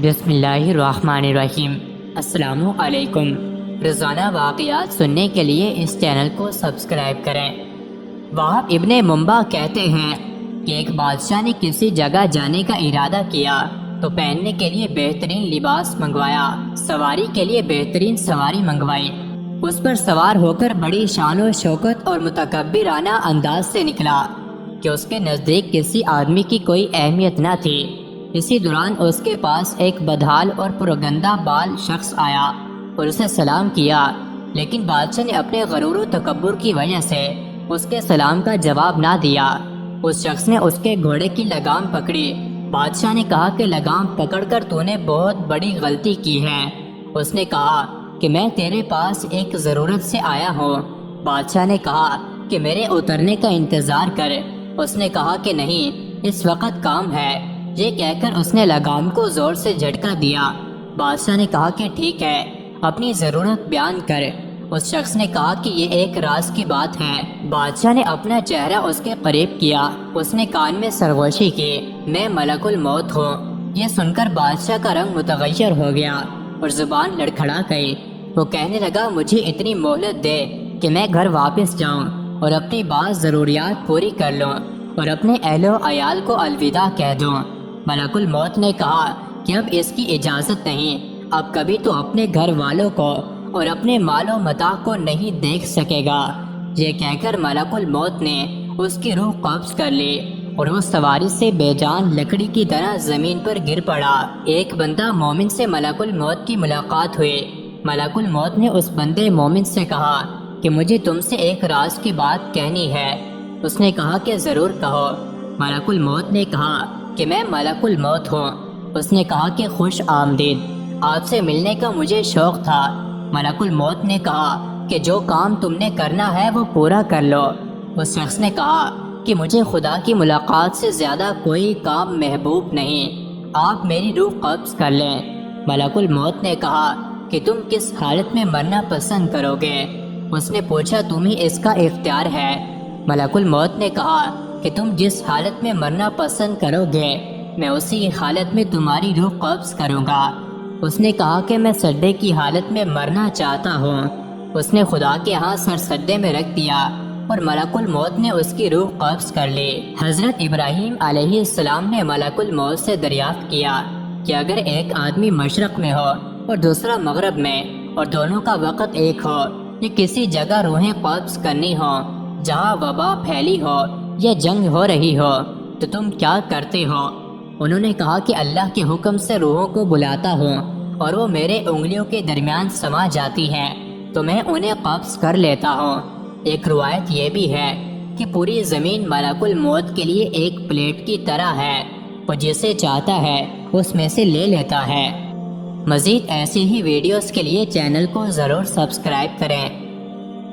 بسم اللہ الرحمن الرحیم۔ السلام علیکم۔ روزانہ واقعات سننے کے لیے اس چینل کو سبسکرائب کریں۔ وہاب ابن منبع کہتے ہیں کہ ایک بادشاہ نے کسی جگہ جانے کا ارادہ کیا تو پہننے کے لیے بہترین لباس منگوایا، سواری کے لیے بہترین سواری منگوائی، اس پر سوار ہو کر بڑی شان و شوکت اور متکبرانہ انداز سے نکلا کہ اس کے نزدیک کسی آدمی کی کوئی اہمیت نہ تھی۔ اسی دوران اس کے پاس ایک بدحال اور پرگندہ بال شخص آیا اور اسے سلام کیا، لیکن بادشاہ نے اپنے غرور و تکبر کی وجہ سے اس کے سلام کا جواب نہ دیا۔ اس شخص نے اس کے گھوڑے کی لگام پکڑی۔ بادشاہ نے کہا کہ لگام پکڑ کر تو نے بہت بڑی غلطی کی ہے۔ اس نے کہا کہ میں تیرے پاس ایک ضرورت سے آیا ہوں۔ بادشاہ نے کہا کہ میرے اترنے کا انتظار کر۔ اس نے کہا کہ نہیں، اس وقت کام ہے۔ یہ کہہ کر اس نے لگام کو زور سے جھٹکا دیا۔ بادشاہ نے کہا کہ ٹھیک ہے، اپنی ضرورت بیان کر۔ اس شخص نے کہا کہ یہ ایک راز کی بات ہے۔ بادشاہ نے اپنا چہرہ اس کے قریب کیا۔ اس نے کان میں سرگوشی کی، میں ملک الموت ہوں۔ یہ سن کر بادشاہ کا رنگ متغیر ہو گیا اور زبان لڑکھڑا گئی۔ وہ کہنے لگا مجھے اتنی مہلت دے کہ میں گھر واپس جاؤں اور اپنی بعض ضروریات پوری کر لوں اور اپنے اہل و عیال کو الوداع کہہ دوں۔ ملک الموت نے کہا کہ اب اس کی اجازت نہیں، اب کبھی تو اپنے گھر والوں کو اور اپنے مال و متاع کو نہیں دیکھ سکے گا۔ یہ کہہ کر ملک الموت نے اس کی روح قبض کر لی اور وہ سواری سے بے جان لکڑی کی طرح زمین پر گر پڑا۔ ایک بندہ مومن سے ملک الموت کی ملاقات ہوئی۔ ملک الموت نے اس بندے مومن سے کہا کہ مجھے تم سے ایک راز کی بات کہنی ہے۔ اس نے کہا کہ ضرور کہو۔ ملک الموت نے کہا کہ میں ملک الموت ہوں۔ اس نے کہا کہ خوش آمدید، آپ سے ملنے کا مجھے شوق تھا۔ ملک الموت نے کہا کہ جو کام تم نے کرنا ہے وہ پورا کر لو۔ اس شخص نے کہا کہ مجھے خدا کی ملاقات سے زیادہ کوئی کام محبوب نہیں، آپ میری روح قبض کر لیں۔ ملک الموت نے کہا کہ تم کس حالت میں مرنا پسند کرو گے؟ اس نے پوچھا تمہیں اس کا اختیار ہے۔ ملک الموت نے کہا کہ تم جس حالت میں مرنا پسند کرو گے میں اسی حالت میں تمہاری روح قبض کروں گا۔ اس نے کہا کہ میں سجدے کی حالت میں مرنا چاہتا ہوں۔ اس نے خدا کے ہاں سر سجدے میں رکھ دیا اور ملک الموت نے اس کی روح قبض کر لی۔ حضرت ابراہیم علیہ السلام نے ملک الموت سے دریافت کیا کہ اگر ایک آدمی مشرق میں ہو اور دوسرا مغرب میں اور دونوں کا وقت ایک ہو، یا کسی جگہ روحیں قبض کرنی ہو جہاں وبا پھیلی ہو یا جنگ ہو رہی ہو، تو تم کیا کرتے ہو؟ انہوں نے کہا کہ اللہ کے حکم سے روحوں کو بلاتا ہوں اور وہ میرے انگلیوں کے درمیان سما جاتی ہیں تو میں انہیں قبض کر لیتا ہوں۔ ایک روایت یہ بھی ہے کہ پوری زمین ملک الموت کے لیے ایک پلیٹ کی طرح ہے، وہ جسے چاہتا ہے اس میں سے لے لیتا ہے۔ مزید ایسی ہی ویڈیوز کے لیے چینل کو ضرور سبسکرائب کریں۔